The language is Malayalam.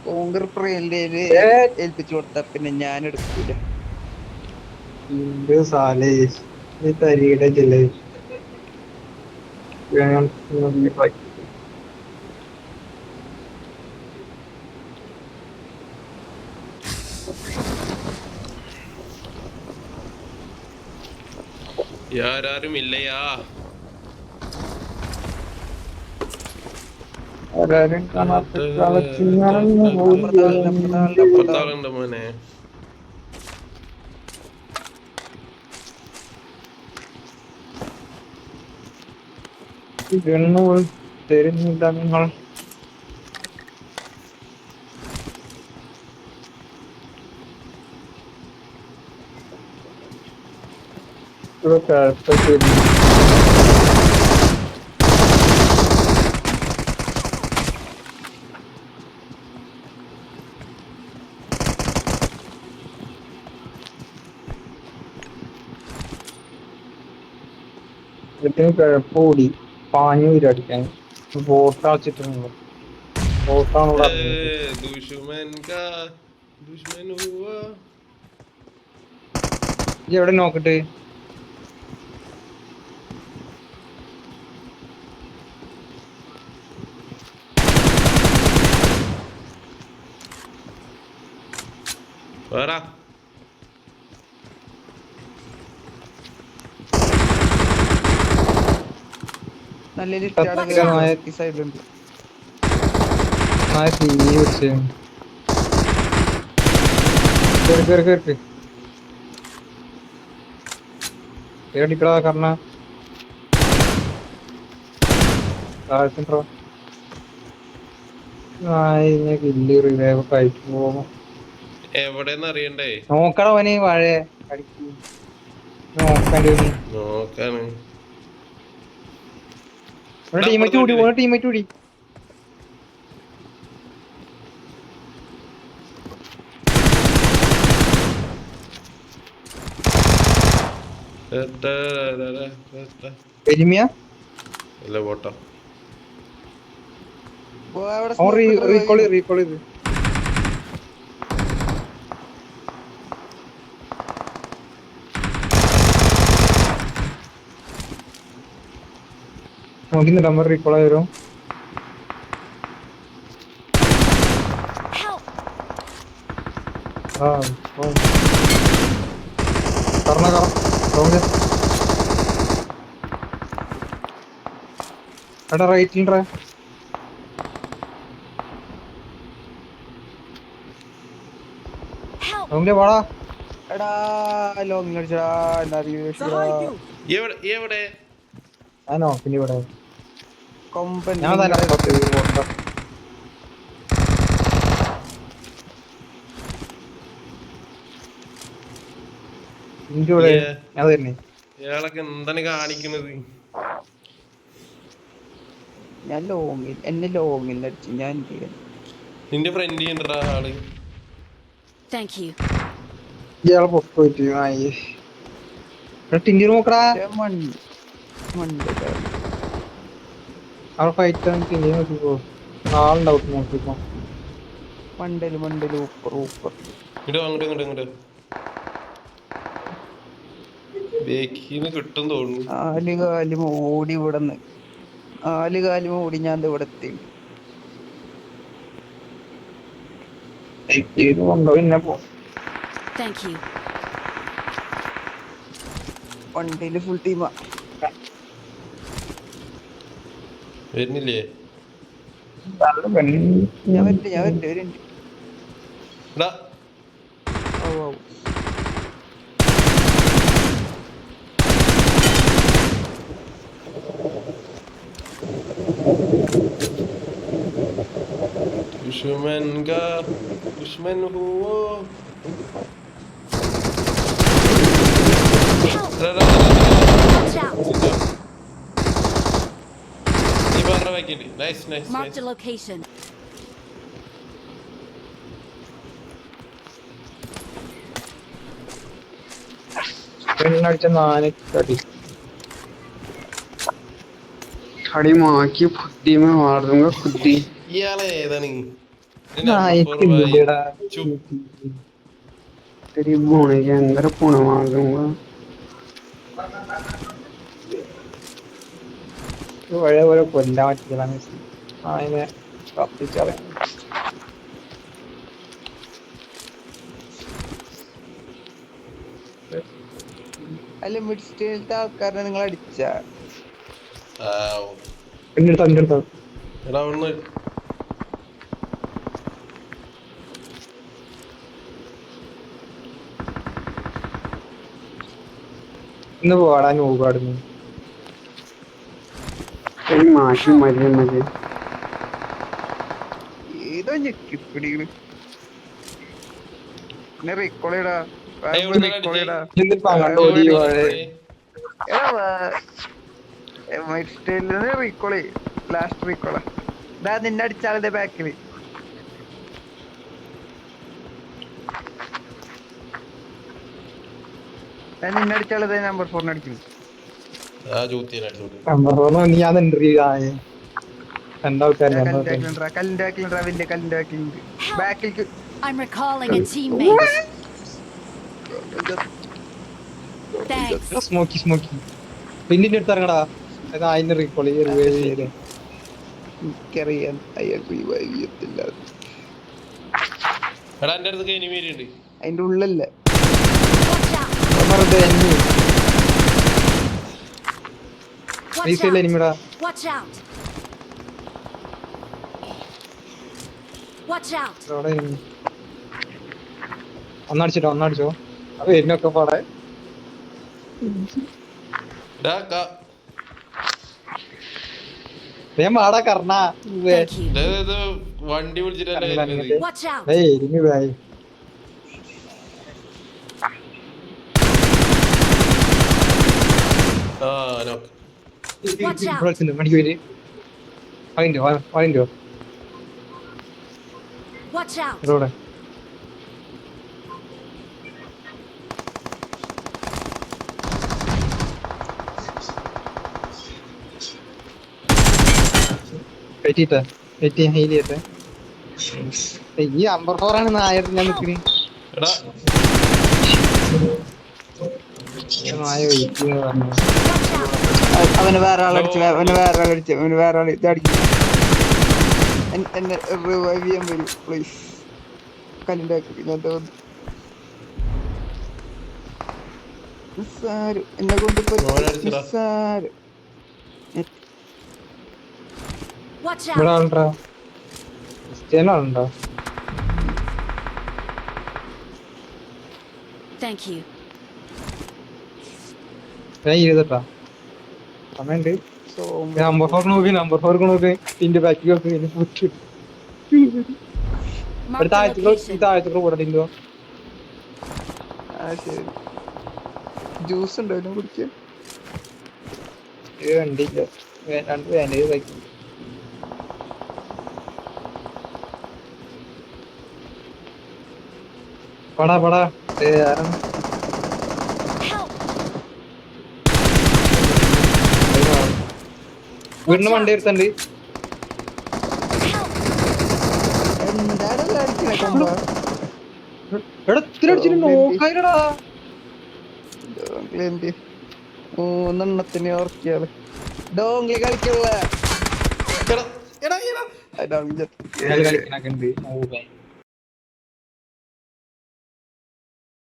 കോങ്കർ പ്രേലില് ഏൽപ്പിച്ചു കൊടുത്ത പിന്നെ ഞാൻ എടുക്കൂല. സാലേ തരിയുടെ ജില്ല யாரும் இல்லையா? ആരും കാണാത്ത കാലത്ത് ഞാനൊന്ന് അപ്പുറത്താളുണ്ട് മോനെ. തരുന്നില്ല നിങ്ങൾ. കിഴപ്പോടി പാഞ്ഞു വരടിക്കാൻ ബോട്ടാച്ചിട്ടുണ്ട്. ബോട്ടാണ് ഇവിടെ ഇറങ്ങിയത്. ദുഷ്മൻ കാ ദുഷ്മൻ ഹുവാ. ഇജ്ജ് എവിടെ നോക്കട്ടെ? വേറാ നല്ല ഈ സൈഡിലുണ്ട്. ഏടിക്കടാ കർണ താഴത്തിട്ടോ. കില്ല് റിവൈവ് കഴിച്ചു പോകും. എവിടെന്ന് അറിയണ്ടേ? നോക്കടാ അവന് വാഴ അടിക്ക് നോക്കണ്ടേ. നോക്കാണ്. ടീമേറ്റ് കൂടി ടീമേറ്റ് കൂടി. അല്ല പോട്ടോ. റീകോൾ ചെയ്ത് നോക്കിന്നിട്ട് നമ്മൾ റീകോൾ ആയിരും. എടാ റൈറ്റിൽ വാടാ. എടാ ലോങ് അടിച്ചടാ. എവിടെ ആണോ പിന്നെ ഇവിടെ കൊമ്പൻ ഞാൻ തന്നെ ഇയാളൊക്കെ എന്താണ് കാണിക്കുന്നത്? ഞാൻ ലോങ്ങിൽ എന്നെ ലോങ്ങിൽ അടിച്ചു. ഞാൻ നിന്റെ ഫ്രണ്ട് ചെയ്യണ്ടാ ആള്. ഇയാളെ പൊക്ക് പോയിട്ട് ടിന്റി നോക്കടാ. അവിടെ ഫൈറ്റ് ടിന്റി നോക്കിപ്പോ ആളുണ്ടാവും നോക്കിപ്പോ. മണ്ടല് ഊപ്പർ അങ്ങോട്ട് ബേക്കിന്ന് കിട്ടും തോന്നുന്നു. ആലുകാലും ഓടി ഇവിടെന്ന് ഓടി ഞാൻ ഇവിടെ എത്തി. പിന്നെ വണ്ടിയില് ഫുൾ ടീമാ. വരുന്നില്ലേ? ഞാൻ വരണ്ട്. दुश्मन हुआ nice. Marked a location. അടിച്ച നാനടി खड़ी माँ की फुद्दी में मार दूंगा खुद्दी ഇയാളെ ഏതാണ് നായിക്കില്ലടാ ചുപ്പ് तेरी भूने के अंदर पुणे मार दूंगा പഴയ പോലെ കൊല്ലാൻ പറ്റിയതാണ് അതിനെ കത്തിച്ചറിയാം അല്ല മിഡ് സ്റ്റേജിലത്തെ ആൾക്കാരെ നിങ്ങൾ അടിച്ച എന്റെ അടുത്ത് എടാ ഒന്ന് ഇന്ന് പോടാൻ പോകാടുന്നു तेरी माँ की मजे मजे ഏതോ ഞെക്കിപ്പിടികള് പിന്നെ റീക്കോളിടാ ഏയ് എവിടുന്നാ റീക്കോളിടാ എന്നിപ്പോ അങ്ങോട്ട് ഓടി മിഡ് സ്റ്റേജിൽ റീക്കോളി ലാസ്റ്റ് റീക്കോളാ ഇതാ നിന്നെ അടിച്ചാളിന്റെ ബാക്കില് നിന്നെ അടിച്ചാളത് നമ്പർ 4 അടിക്കുന്നു ആ ജൂത്തിയനായിട്ട് ഞാൻ ഇന്റർവ്യൂ രണ്ടാൾക്കാർ കല്ലിന്റെ ബാക്കിലുണ്ടാ വലിയ കല്ലിന്റെ ബാക്കിലുണ്ട് ബാക്കിലേക്ക് I'm recalling a teammate. Thanks. Smokey പിന്നെ അടുത്ത് ഇറങ്ങടാ അതിന്റെ റീകോൾ എനിക്കറിയാൻ അയാൾക്ക് ഈ വൈകിയത്തില്ല എടാ എന്റെ അടുത്ത് ഇനി വരുന്നുണ്ട് അതിന്റെ ഉള്ളല്ലേ Watch out. Watch out. എനിമിടാ Watch out. Watch out. ഒന്നടിച്ചോ അത് വരുന്നൊക്കെ പാടെ എടാ ഞാൻ പാടാ കർണ Thank you. ഇത് വണ്ടി വിളിച്ചിട്ടല്ലേ വരുന്നത്. Watch out. എരിഞ്ഞു പോയി ആ നോക്ക് Watch out. മണിക്ക് വരി വാങ്ങിയോ Watch out. ഇതോടെ ഈ അമ്പർ 4 ആണ് നായർ ഞാൻ നിൽക്കുന്നത് എടാ നായ വെയിറ്റ് പറഞ്ഞു Watch out. അവന് വേറെ ആളടിച്ചു അവന് വേറെ ആൾ ഇതടിക്കും എന്നെ റിവൈവ് ചെയ്യാൻ വരും പ്ലീസ് കല്ലിന്റെ ബാക്കിൽ ഞാൻ തോന്നുന്നു നിസ്സാരം എന്നെ കൊണ്ട് ഓനടിച്ചെടാ. നിസ്സാരം Watch ഇവിടെ out. ആളുണ്ടോ ക്രിസ്ത്യാനാളുണ്ടോ Thank you. ഞാൻ ചെയ്തട്ടാ സമയണ്ട് സോ നമ്പർ 4 നോക്ക് ഇതിന്റെ ബാക്കി നോക്ക് Mark അടുത്ത the ആഴ്ചകൾ location. ഈ ആഴ്ചകൾ കൂടല്ലോ ശരി ജ്യൂസ് ഉണ്ടോ അതിനെ കുടിക്കാൻ വണ്ടിയില്ല രണ്ട് വേണ്ട ബാക്കി പടാ Help. വീടിന് വണ്ടി എടുത്തണ്ട് Help. എന്താണല്ലോ അടിക്കണേ കൊമ്പ എടാ ഇത്തിരി നോക്കായിരടാ ഡോംഗ്ലി 3 എണ്ണത്തിന് ഓർക്കിയാള് ഡോംഗ്ലി കളിക്കുള്ള എടാ എടാ എടാ ഡോംഗ്ലി കളിക്കണൊക്കെ ഉണ്ട്